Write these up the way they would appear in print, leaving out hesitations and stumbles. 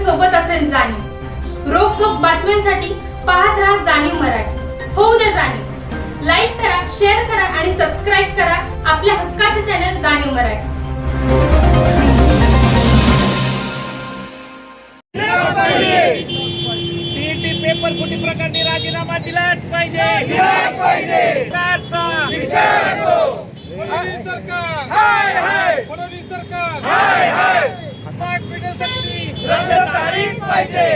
सोबत असेल जाणीव। रोखोक बातम्यांसाठी पाहत राहा जाणीव मराठी। होऊ द्या जाणीव। लाईक करा, शेअर करा आणि सबस्क्राईब करा आपल्या हक्काचे चॅनल जाणीव मराठी। टीईटी पेपर फुटी प्रकरणी राजीनामा दिलाच पाहिजे। सरकार हाय हाय, फडणवीस सरकार हाय हाय, स्मार्ट मीटर सक्ती रद्द झालीच पाहिजे।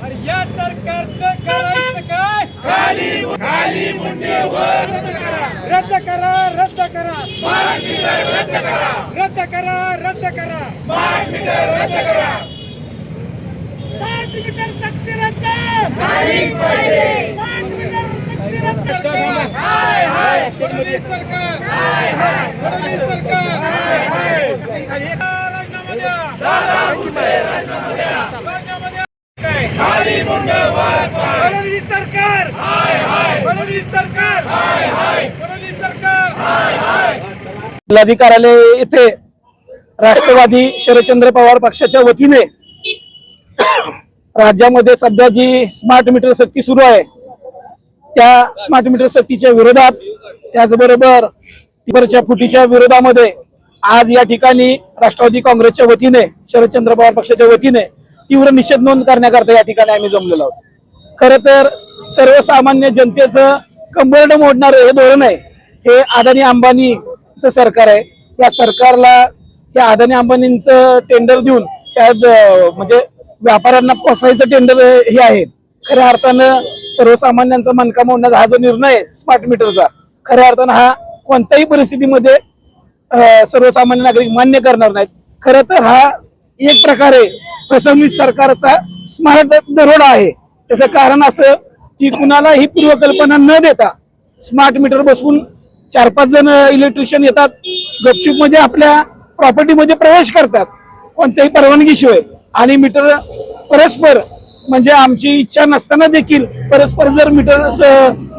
अरे या सरकारचं करायचं काय? खाली मुंडे वर रद्द करा, रद्द करा, स्मार्ट मीटर रद्द करा, रद्द करा, रद्द करा, स्मार्ट मीटर रद्द करा, स्मार्ट मीटर सक्ती रद्द झालीच पाहिजे। स्मार्ट मीटर सक्ती रद्द सरकार हाय हाय, फडणवीस सरकार हाय हाय, फडणवीस सरकार हाय हाय, राजीनामा द्या, राजीनामा द्या, खाली मुंडे वर फडणवीस सरकार हाय हाय, फडणवीस सरकार हाय हाय, फडणवीस सरकार हाय हाय। जिल्हाधिकारी येथे राष्ट्रवादी शरदचंद्र पवार पक्षाच्या वतीने राज्यामध्ये सध्या जी स्मार्ट मीटर सक्ती सुरू आहे त्या स्मार्ट मीटर सक्तीच्या विरोधात, त्याचबरोबर टिपरच्या फुटीच्या विरोधामध्ये आज या ठिकाणी राष्ट्रवादी काँग्रेसच्या वतीने, शरदचंद्र पवार पक्षाच्या वतीने तीव्र निषेध नोंद करण्याकरता या ठिकाणी आम्ही जमलेलो आहोत। खरं तर सर्वसामान्य जनतेचं कंबरड मोडणारं हे धोरण आहे, हे अदानी अंबानीचं सरकार आहे। या सरकारला या अदानी अंबानींचं टेंडर देऊन त्यात म्हणजे व्यापाऱ्यांना पोसायचं टेंडर हे आहे। खऱ्या अर्थानं सर्वसामान्यांचा मनका मोडण्याचा हा जो निर्णय आहे स्मार्ट मीटरचा, खऱ्या अर्थानं हा कोणत्याही परिस्थितीमध्ये सर्वसामान्य नागरिक मान्य करणार नाहीत। खरं तर हा एक प्रकारे फडणवीस सरकारचा स्मार्ट दरोडा आहे। त्याचं कारण असं की कुणाला ही पूर्वकल्पना न देता स्मार्ट मीटर बसवून 4-5 जण इलेक्ट्रिशियन येतात, गपचूप मध्ये आपल्या प्रॉपर्टीमध्ये प्रवेश करतात कोणत्याही परवानगीशिवाय, आणि मीटर परस्पर म्हणजे आमची इच्छा नसताना देखील परस्पर जर मीटर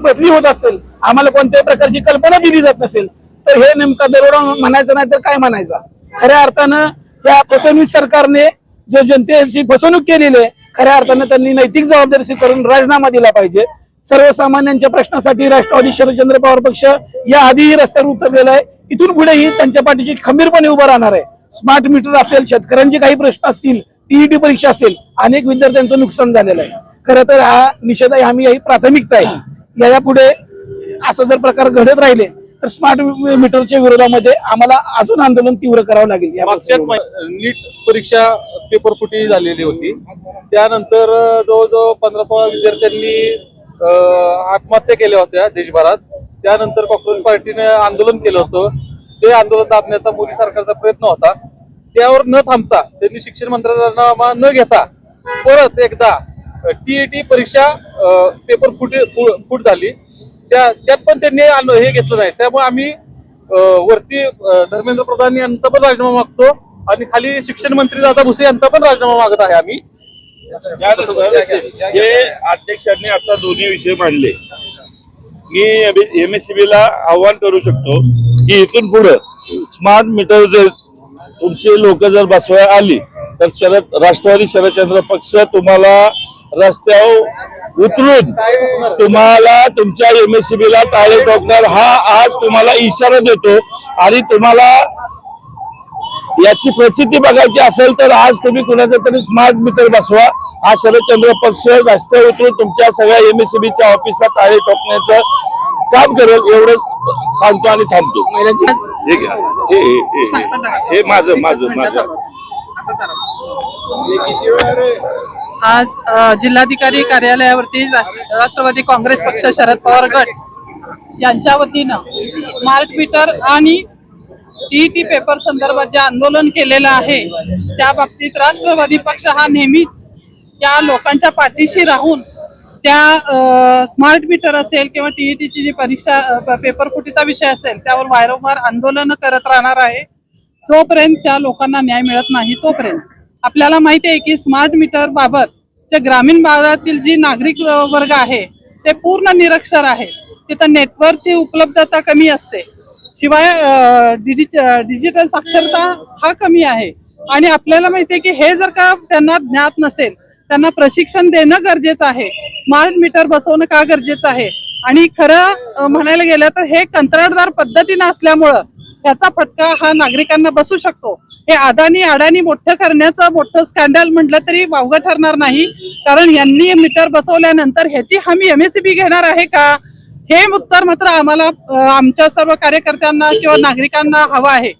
बदली होत असेल, आम्हाला कोणत्याही प्रकारची कल्पना दिली जात नसेल, तर हे नेमका दरोडा म्हणायचं नाही तर काय म्हणायचा। खऱ्या अर्थानं या फडणवीस सरकारने जो जनतेची फसवणूक केलेली आहे, खऱ्या अर्थानं त्यांनी नैतिक जबाबदारी स्वीकारून राजीनामा दिला पाहिजे। सर्वसामान्यांच्या प्रश्नासाठी राष्ट्रवादी शरदचंद्र पवार पक्ष या आधीही रस्त्यावर उतरलेला आहे, इथून पुढेही त्यांच्या पाठीशी खंबीरपणे उभं राहणार आहे। स्मार्ट मीटर असेल, शेतकऱ्यांचे काही प्रश्न असतील, टीईटी परीक्षा असेल, अनेक विद्यार्थ्यांचं नुकसान झालेलं आहे। खरं तर हा निषेध आहे, आम्ही ही प्राथमिकता आहे। यापुढे असं जर प्रकार घडत राहिले तर स्मार्ट मीटरच्या विरोधामध्ये आम्हाला अजून आंदोलन तीव्र करावं लागेल। मागच्याच नीट परीक्षा पेपर फुटी झालेली होती, त्यानंतर जवळजवळ 15-16 विद्यार्थ्यांनी आत्महत्या केल्या होत्या देशभरात। त्यानंतर काँग्रेस पार्टीने आंदोलन केलं होतं, ते आंदोलन दाबण्याचा मोदी सरकारचा प्रयत्न होता। त्यावर न थांबता त्यांनी शिक्षण मंत्रालयाला न घेता परत एकदा टीईटी परीक्षा पेपर फूट झाली, त्यात पण त्यांनी हे घेतलं नाही। त्यामुळे आम्ही वरती धर्मेंद्र प्रधान यांचा पण राजीनामा मागतो आणि खाली शिक्षण मंत्री दादा भुसे यांचा पण राजीनामा मागत आहे आम्ही। जे अध्यक्षांनी आता दोन्ही विषय मांडले, मी MSCB ला आव्हान करू शकतो की इथून पुढे स्मार्ट मीटर जर तुमचे लोक जर बसवायला आली तर राष्ट्रवादी शरदचंद्र पक्ष तुम्हाला रस्त्यावर उतरून तुम्हाला तुमच्या MSCB ला टाळे ठोकणार, हा आज तुम्हाला इशारा देतो। आणि तुम्हाला याची प्रचिती बघायची असेल तर आज तुम्ही कुणाचा तरी स्मार्ट मीटर बसवा। हा शरदचंद्र पक्ष रस्त्यावर उतरून तुमच्या सगळ्या MSCBच्या ऑफिसला टाळे ठोकण्याचं काम करेल, एवढंच सांगतो आणि थांबतो। हे माझं आज जिल्हाधिकारी कार्यालयावरती राष्ट्रवादी काँग्रेस पक्ष शरद पवार गट यांच्या वतीनं स्मार्ट मीटर आणि टीईटी पेपर संदर्भात जे आंदोलन केलेलं आहे त्या बाबतीत राष्ट्रवादी पक्ष हा नेहमीच या लोकांच्या पाठीशी राहून त्या स्मार्ट मीटर असेल किंवा टीईटीची जी परीक्षा पेपर फुटीचा विषय असेल त्यावर वारंवार आंदोलन करत राहणार आहे जोपर्यंत त्या लोकांना न्याय मिळत नाही तोपर्यंत। आपल्याला माहिती आहे की स्मार्ट मीटर बाबत जे ग्रामीण भागातील जी नागरिक वर्ग आहे ते पूर्ण निरक्षर आहे, तिथं नेटवर्कची उपलब्धता कमी असते, शिवाय डिजिटल साक्षरता हा कमी आहे। आणि आपल्याला माहितीये की हे जर का त्यांना ज्ञात नसेल, त्यांना प्रशिक्षण देणं गरजेचं आहे. स्मार्ट मीटर बसवणं का गरजेचं आहे आणि खरं म्हणायला गेलं तर हे कंत्राटदार पद्धतीनं असल्यामुळं याचा फटका हा नागरिकांना बसू शकतो. हे अडाणी मोठं करण्याचं मोठं स्कॅन्डल म्हटलं तरी वावगं ठरणार नाही, कारण यांनी मीटर बसवल्यानंतर ह्याची हमी MSEB घेणार आहे का, हे उत्तर मात्र आम्हाला आमच्या सर्व कार्यकर्त्यांना किंवा नागरिकांना हवं आहे.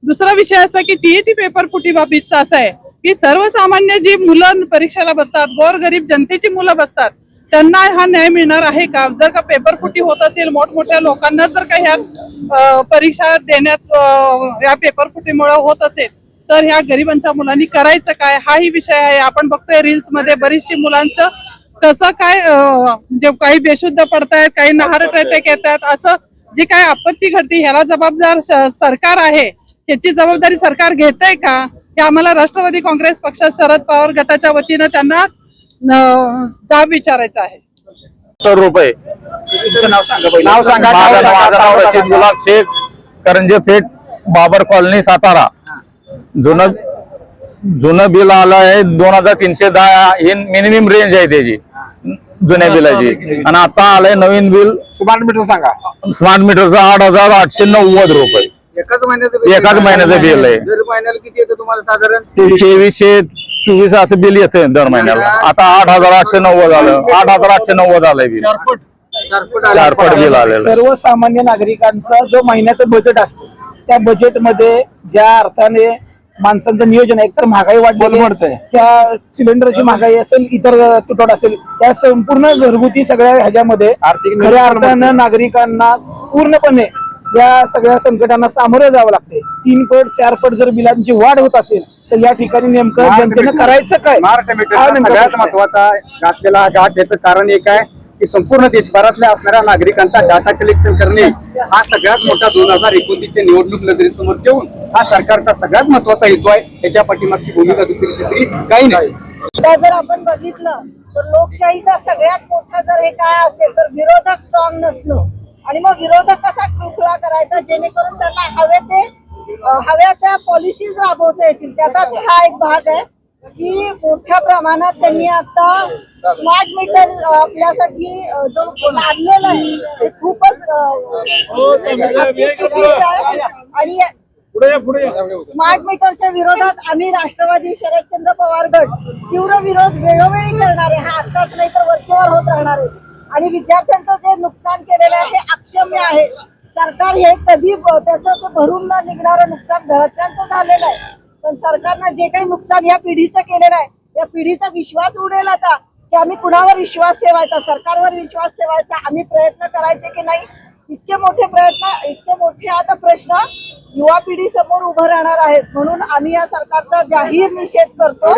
दुसरा विषय असा की TET पेपर फुटी बाबतीतचा असा आहे की सर्वसामान्य जी मुलं परीक्षेला बसतात, गोरगरीब जनतेची मुलं बसतात, त्यांना हा न्याय मिळणार आहे का? जर का पेपर फुटी होत असेल, मोठमोठ्या लोकांना जर का ह्या परीक्षा देण्यात या पेपर फुटीमुळे होत असेल, तर ह्या गरिबांच्या मुलांनी करायचं काय, हाही विषय आहे. आपण बघतोय रील्स मध्ये बरीचशी मुलांचं कसं काय म्हणजे काही बेशुद्ध पडतायत, काही नहारट अटॅक येतात, असं जी काय आपत्ती घडते ह्याला जबाबदार सरकार आहे. याची जबाबदारी सरकार घेतंय का, हे आम्हाला राष्ट्रवादी काँग्रेस पक्ष शरद पवार गटाच्या वतीनं त्यांना जाब विचारायचा आहे. ₹70. तुमचं नाव सांगा पहिलं. माझं नाव रशीद गुलाब शेख, करंजे पेठ, बाबर कॉलनी, सातारा. जुनं बिल आलं आहे 2310. ही मिनिमम रेंज आहे त्याची जुन्या बिलाची, आणि आता आलंय नवीन बिल स्मार्ट मीटर सांगा. स्मार्ट मीटरचं ₹8,890. एकाच एकाच महिन्याचं बिल आहे. दर महिन्याला किती येतं तुम्हाला साधारण? 2324 असं बिल येतं दर महिन्याला. आता 8,890 आलं, 8,890 आलंय बिल, 4 पट बिल आलेलं. सर्वसामान्य नागरिकांचा जो महिन्याचं बजेट असतं, त्या बजेटमध्ये ज्या अर्थाने माणसांचं नियोजन आहे, एकतर महागाई वाढलेली आहे, त्या सिलेंडरची महागाई असेल, इतर तुटवडा असेल, त्या संपूर्ण घरगुती सगळ्या ह्याच्यामध्ये खऱ्या अर्थानं नागरिकांना पूर्णपणे या सगळ्या संकटांना सामोरं जावं लागते. 3 पट 4 पट जर बिलांची वाढ होत असेल, तर या ठिकाणी नेमकं जनतेनं करायचं काय? स्मार्ट मीटर सगळ्यात महत्वाचा घातलेला घाट. याचं कारण एक आहे की संपूर्ण देशभरातल्या असणाऱ्या नागरिकांचा डाटा कलेक्शन करणे हा सगळ्यात मोठा 2029च्या निवडणूक नजरेसमोर ठेवून हा सरकारचा सगळ्यात महत्वाचा हेतू आहे. त्याच्या पाठीमागची भूमिका दुसरी काही नाही. जर आपण बघितलं तर लोकशाहीचा सगळ्यात मोठा जर हे काय असेल तर विरोधक स्ट्रॉंग नसणं, आणि मग विरोधक कसा खुळखुळा करायचा जेणेकरून त्यांना हव्या त्या पॉलिसीज राबवता येतील. त्याचाच हा एक भाग आहे की मोठ्या प्रमाणात त्यांनी आता स्मार्ट मीटर आपल्यासाठी जो लादलेला आहे ते खूपच चुकीचं आहे. आणि स्मार्ट मीटरच्या विरोधात आम्ही राष्ट्रवादी शरदचंद्र पवार गट तीव्र विरोध वेळोवेळी करणार आहे. हा आताच नाही तर वरचेवर होत राहणार आहे. आणि विद्यार्थ्यांचं जे नुकसान केलेलं आहे हे अक्षम्य आहे. सरकार हे कधी त्याचं ते भरून न निघणारं नुकसान घरच्यांचं झालेलं आहे, पण सरकारनं जे काही नुकसान या पिढीचं केलेलं आहे, या पिढीचा विश्वास उडेल आता की आम्ही कुणावर विश्वास ठेवायचा, सरकारवर विश्वास ठेवायचा, आम्ही प्रयत्न करायचे की नाही. इतके मोठे आता प्रश्न युवा पिढी समोर उभं राहणार आहेत. म्हणून आम्ही या सरकारचा जाहीर निषेध करतो.